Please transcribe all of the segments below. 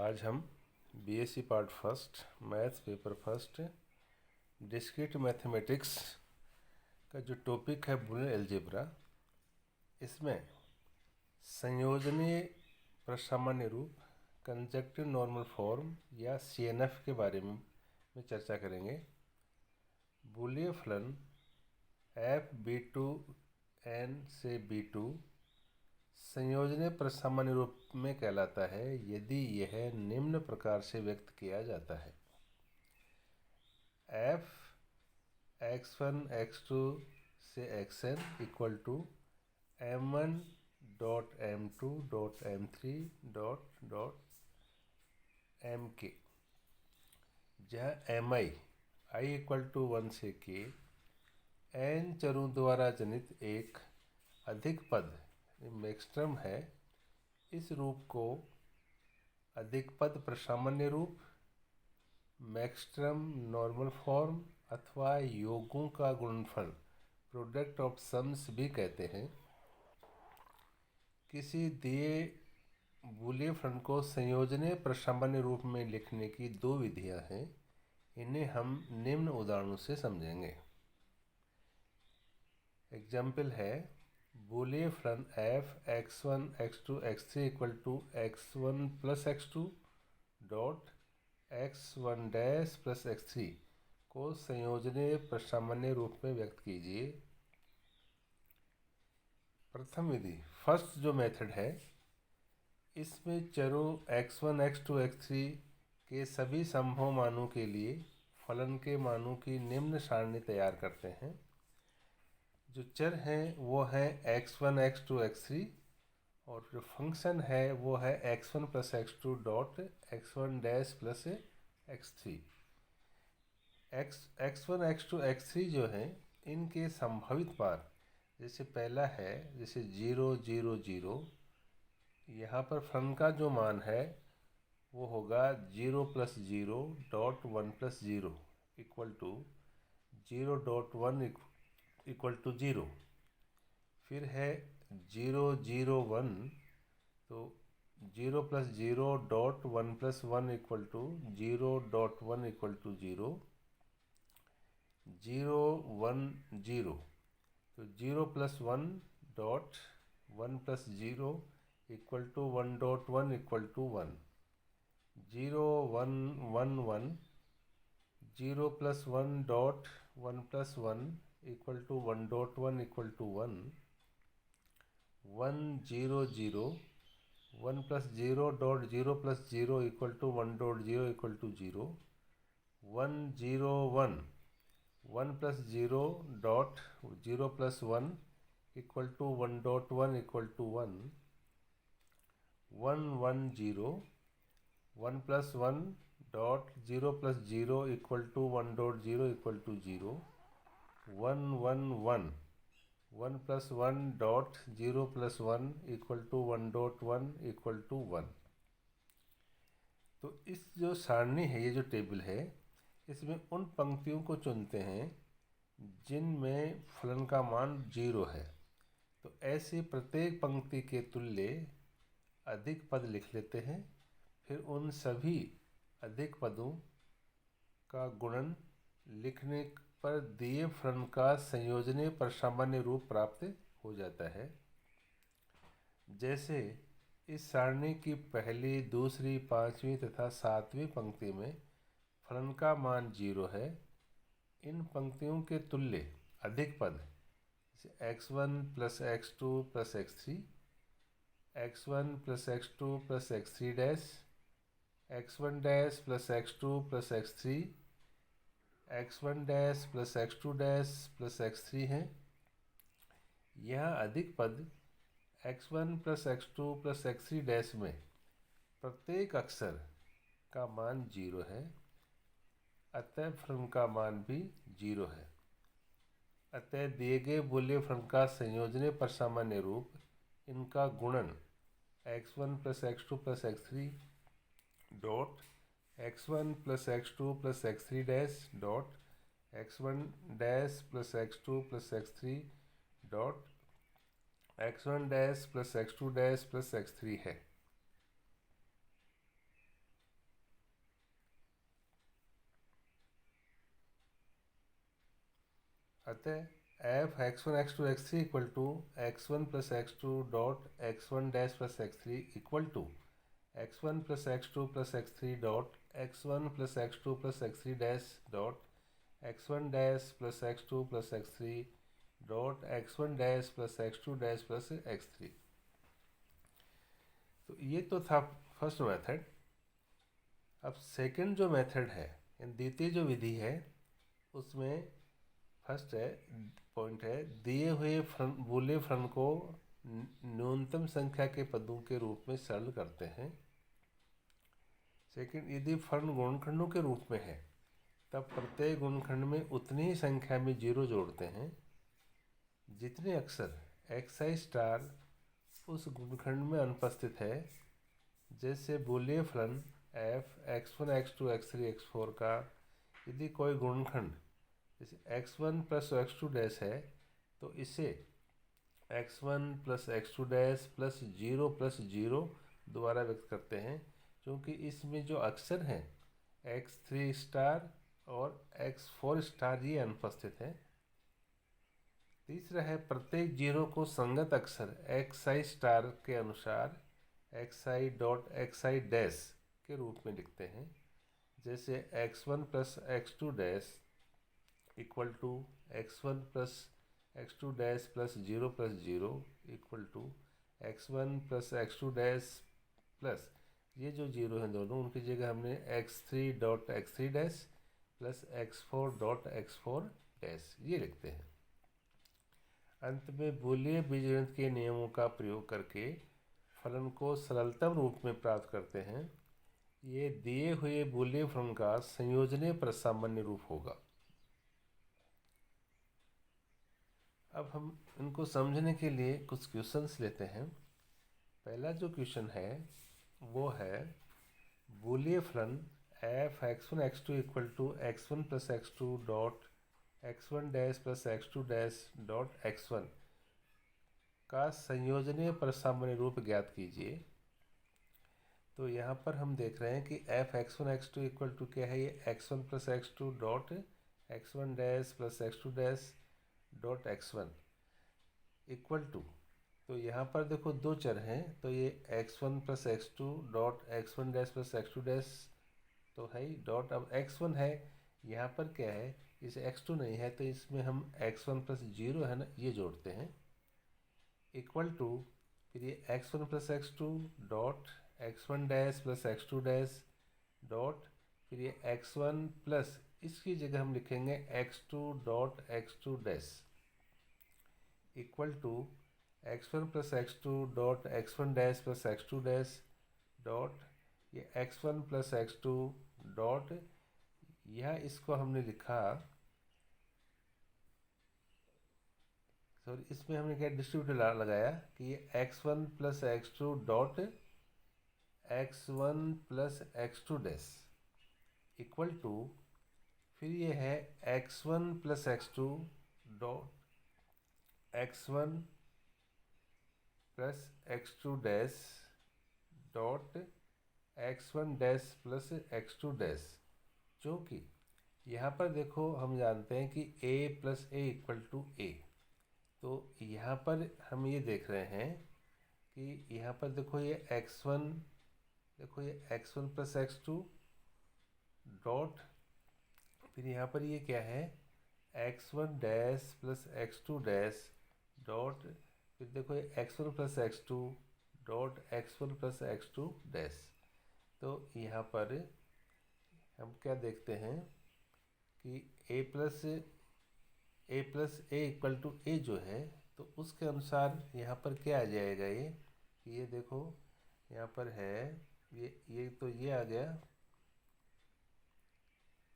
आज हम BSc part first math paper first discrete mathematics का जो टॉपिक है बुलियन अलजेब्रा, इसमें संयोजनीय प्रसामान्य रूप कंजक्टिव नॉर्मल फॉर्म या सीएनएफ के बारे में चर्चा करेंगे। बुलियन फलन एफ बी टू एन से बी टू संयोजनीय प्रसामान्य रूप में कहलाता है यदि यह निम्न प्रकार से व्यक्त किया जाता है। एफ x1 x2 से xn equal to m1 dot m2 dot m3 dot mk, जहाँ mi i इक्वल टू 1 से k n चरों द्वारा जनित एक अधिक पद मैक्सटर्म है। इस रूप को अधिक पद प्रसामान्य रूप, मैक्सटर्म नॉर्मल फॉर्म अथवा योगों का गुणनफल प्रोडक्ट ऑफ सम्स भी कहते हैं। किसी दिए बुलियन फलन को संयोजनीय प्रसामान्य रूप में लिखने की दो विधियां हैं। इन्हें हम निम्न उदाहरणों से समझेंगे। एग्जाम्पल है बुलियन फलन f x1 x2 x3 equal to x1 plus x2 dot x1 dash plus x3 को संयोजनीय प्रसामान्य रूप में व्यक्त कीजिए। प्रथम विधि फर्स्ट जो मेथड है, इसमें चरों x1 x2 x3 के सभी संभव मानों के लिए फलन के मानों की निम्न सारणी तैयार करते हैं। जो चर हैं वो है x1 x2 x3 और जो फंक्शन है वो है x1 plus x2 dot x1 dash plus x3। x1 x2 x3 जो हैं इनके संभावित पार, जैसे पहला है जैसे 0 0 0, यहाँ पर फलन का जो मान है वो होगा 0 plus 0 dot 1 plus 0 equal to 0 dot 1 equal to 0। फिर है 0 0 1, तो 0 plus 0 dot 1 plus 1 equal to 0 dot 1 equal to 0। 0 1 0, तो 0 plus 1 dot 1 plus 0 equal to 1 dot 1 equal to 1। 0 1 1 1, 0 plus 1 dot 1 plus 1 equal to 1 dot 1 equal to 1। 1 0 0, 1 plus 0 dot 0 plus 0 equal to 1 dot 0 equal to 0। 1 0 1, 1 plus 0 dot 0 plus 1 equal to 1 dot 1 equal to 1। 1 1 0, 1 plus 1 dot 0 plus 0 equal to 1 dot 0 equal to 0। 1 1 1, 1 plus 1 dot 0 plus 1 equal to 1 dot 1 equal to 1। तो इस जो सारणी है, ये जो table है, इसमें उन पंक्तियों को चुनते हैं जिनमें फलन का मान 0 है। तो ऐसे प्रत्येक पंक्ति के तुल्य अधिक पद लिख लेते हैं। फिर उन सभी अधिक पदों का गुणन लिखने पर दिए फलन का संयोजनीय प्रसामान्य रूप प्राप्त हो जाता है। जैसे इस सारणी की पहली, दूसरी, पांचवी तथा सातवीं पंक्ति में फलन का मान 0 है। इन पंक्तियों के तुल्य अधिक पद जैसे x1 plus x2 plus x3, x1 plus x2 plus x3 dash, x1 dash plus x2 plus x3, x1 dash plus x2 dash plus x3 हैं। यह अधिक पद x1 plus x2 plus x3 dash में प्रत्येक अक्षर का मान 0 है, अतः फलन का मान भी 0 है। अतः दिए गए बुलियन फलन का संयोजनीय प्रसामान्य रूप इनका गुणन x1 plus x2 plus x3 dot x1 plus x2 plus x3 dash dot x1 dash plus x2 plus x3 dot x1 dash plus x2 dash plus x3 है। अतः f x1 x2 x3 equal to x1 plus x2 dot x1 dash plus x3 equal to x1 plus x2 plus x3 dot x1 plus x2 plus x3 dash dot x1 dash plus x2 plus x3 dot x1 dash plus x2 dash plus x3। तो ये तो था first method. अब second जो method है, द्वितीय जो विधि है, उसमें फर्स्ट है पॉइंट है दिए हुए बूलियन फलन को न्यूनतम संख्या के पदों के रूप में सरल करते हैं। सेकंड, यदि फलन गुणनखंडों के रूप में है तब प्रत्येक गुणनखंड में उतनी ही संख्या में जीरो जोड़ते हैं जितने अक्षर xi स्टार उस गुणनखंड में अनुपस्थित है। जैसे बूलियन फलन f x1 x2 x3 x4 का यदि कोई गुणनखंड जैसे x1 प्लस x2 डैश है तो इसे x1 plus x2 dash plus zero दोबारा व्यक्त करते हैं, क्योंकि इसमें जो अक्षर हैं x3 स्टार और x4 स्टार ये अनुपस्थित है। तीसरा है प्रत्येक जीरो को संगत अक्षर xi स्टार के अनुसार xi डॉट xi डैश के रूप में लिखते हैं। जैसे x1 plus x2 dash equal to x1 plus x2 dash plus zero equal to x1 plus x2 dash plus ये जो जीरो हैं दोनों उनकी जगह हमने x3 dot x3 dash plus x4 dot x4 dash ये लिखते हैं। अंत में बूलियन बीजगणित के नियमों का प्रयोग करके फलन को सरलतम रूप में प्राप्त करते हैं। ये दिए हुए बूलियन फलन का संयोजनीय प्रसामान्य रूप होगा। अब हम इनको समझने के लिए कुछ क्वेश्चंस लेते हैं। पहला जो क्वेश्चन है वो है बूलियन फलन f x1 x2 equal to x1 plus x2 dot x1 dash plus x2 dash dot x1 का संयोजनीय प्रसामान्य रूप ज्ञात कीजिए। तो यहाँ पर हम देख रहे हैं कि f x1 x2 equal to क्या है, ये x1 plus x2 dot x1 dash plus x2 dash dot x1 equal to, तो यहाँ पर देखो दो चर हैं तो ये x1 plus x2 dot x1 dash plus x2 dash तो है ही डॉट। अब x1 है, यहाँ पर क्या है, इसे x2 नहीं है तो इसमें हम x1 प्लस जीरो है ना ये जोड़ते हैं इक्वल टू, फिर ये x1 plus x2 dot x1 dash plus x2 dash dot, फिर ये x1 प्लस इसकी जगह हम लिखेंगे x2 dot x2 dash equal to x1 plus x2 dot x1 dash plus x2 dash dot ये x1 प्लस x2 डॉट, यह इसको हमने लिखा, सॉरी इसमें हमने क्या डिस्ट्रीब्यूटर लगाया कि ये x1 plus x2 dot x1 plus x2 dash equal to, फिर ये है x1 plus x2 dot x1 plus x2 dash dot x1 dash plus x2 dash, जो कि यहाँ पर देखो हम जानते हैं कि a plus A equal to A. तो यहाँ पर हम ये देख रहे हैं कि यहाँ पर देखो ये x1, देखो ये x1 प्लस x2 डॉट, फिर यहाँ पर ये क्या है x1 dash plus x2 dash dot, फिर देखो ये x1 plus x2 dot x1 plus x2 dash. तो यहाँ पर हम क्या देखते हैं कि a plus A equal to A जो है तो उसके अनुसार यहाँ पर क्या आ जाएगा, ये देखो यहाँ पर है ये तो ये आ गया,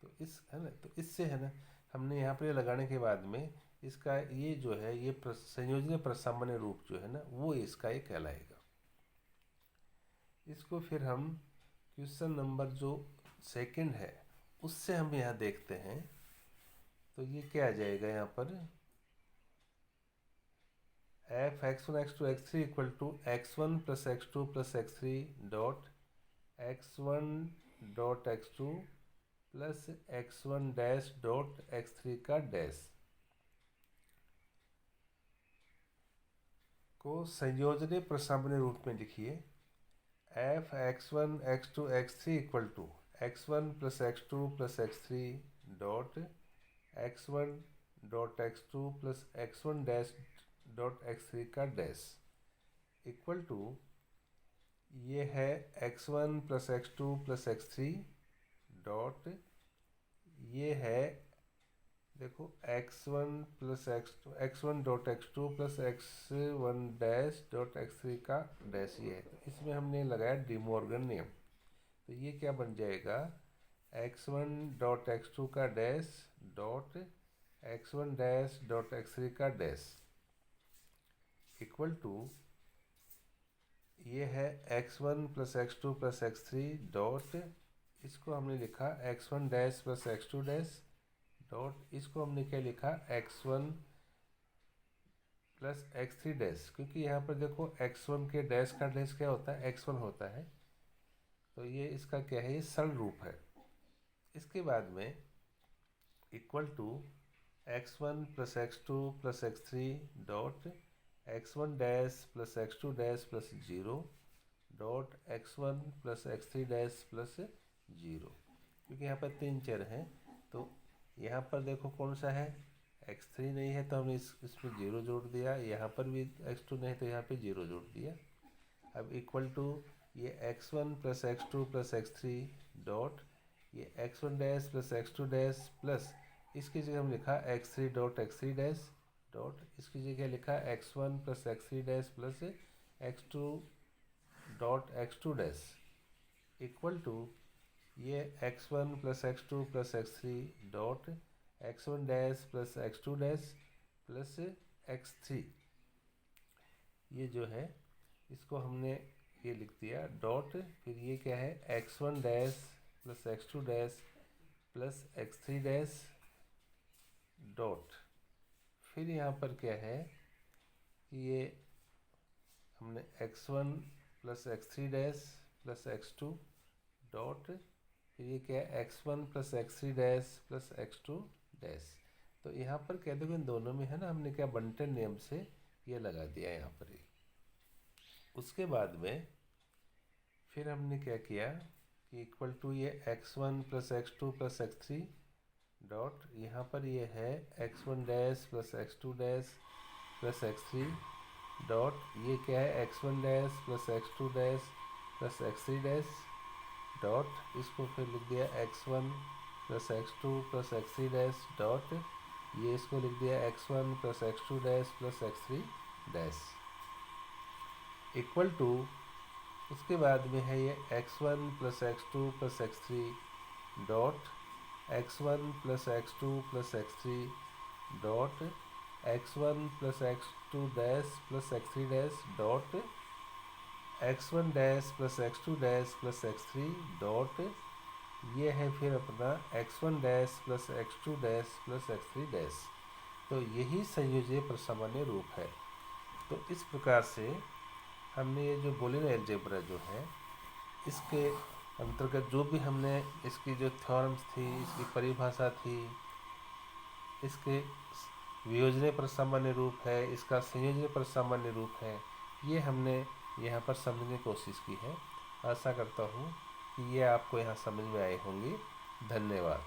तो इस है ना, तो इससे है ना हमने यहाँ पर ये लगाने के बाद में इसका ये जो है ये संयोजनीय प्रसामान्य रूप जो है ना वो इसका ये कहलाएगा। इसको फिर हम क्वेश्चन नंबर जो सेकंड है उससे हम यहाँ देखते हैं। तो ये क्या आ जाएगा यहाँ पर f x1 x2 x3 equal to x1 plus x2 plus x3 dot x1 dot x2 plus x1 dash dot x3 का डैश को संयोजनीय प्रसामनीय रूप में लिखिए। F x1 x2 x3 equal to x1 plus x2 plus x3 dot x1 dot x2 plus x1 dash dot x3 का dash equal to ये है x1 plus x2 plus x3 dot ये है देखो x1 plus x2 x1 dot x2 plus x1 dash dot x3 का dash ये है। तो इसमें हमने लगाया डिमॉर्गन नियम। तो ये क्या बन जाएगा x1 डॉट x2 का dash dot x1 dash dot x3 का डैश इक्वल टू ये है x1 plus x2 plus x3 dot इसको हमने लिखा x1 dash plus x2 dash dot इसको हमने क्या लिखा x1 प्लस x3 डैश, क्योंकि यहाँ पर देखो x1 के डैश का डैश क्या होता है x1 होता है। तो ये इसका क्या है, ये सरल रूप है। इसके बाद में equal to x1 plus x2 plus x3 dot x1 dash plus x2 dash plus 0 dot x1 plus x3 dash plus 0, क्योंकि यहाँ पर तीन चर हैं। तो यहाँ पर देखो कौन सा है x3 नहीं है तो हमने इसमें 0 जोड़ दिया, यहाँ पर भी x2 नहीं तो यहाँ पे 0 जोड़ दिया। अब इक्वल टू ये x1 plus x2 plus x3 dot ये x1 dash plus x2 dash plus इसकी जगह हम लिखा x3 dot x3 dash dot इसकी जगह लिखा x1 plus x3 dash plus x2 dot x2 dash equal to ये x1 plus x2 plus x3 dot x1 dash plus x2 dash plus x3 ये जो है इसको हमने ये लिख दिया डॉट फिर ये क्या है x1 dash plus x2 dash plus x3 dash dot फिर यहाँ पर क्या है कि ये हमने x1 plus x3 dash plus x2 dot फिर ये क्या है x1 plus x3 dash plus x2 dash. तो यहाँ पर क्या देखो इन दोनों में है ना, हमने क्या बंटन नियम से ये लगा दिया यहाँ पर ही। उसके बाद में फिर हमने क्या किया कि इक्वल टू ये x1 plus x2 plus x3 dot यहाँ पर ये है x1 dash plus x2 dash plus x3 dot ये क्या है x1 dash plus x2 dash plus x3 dash dot इसको फिर लिख दिया x1 plus x2 plus x3 dash dot ये इसको लिख दिया x1 plus x2 dash plus x3 dash equal to उसके बाद में है ये x1 plus x2 plus x3 dot x1 plus x2 plus x3 dot x1 plus x2 dash plus x3 dash dot x1 dash plus x2 dash plus x3 dot ये है फिर अपना x1 dash plus x2 dash plus x3 dash. तो यही संयोजनीय प्रसामान्य रूप है। तो इस प्रकार से हमने ये जो बूलियन अलजेब्रा जो है इसके अंतर्गत जो भी हमने इसकी जो थ्योरम्स थी, इसकी परिभाषा थी, इसके वियोजनीय प्रसामान्य रूप है, इसका संयोजनीय प्रसामान्य रूप है, ये हमने यहाँ पर समझने की कोशिश की है। आशा करता हूँ कि ये आपको यहाँ समझ में आए होंगे। धन्यवाद।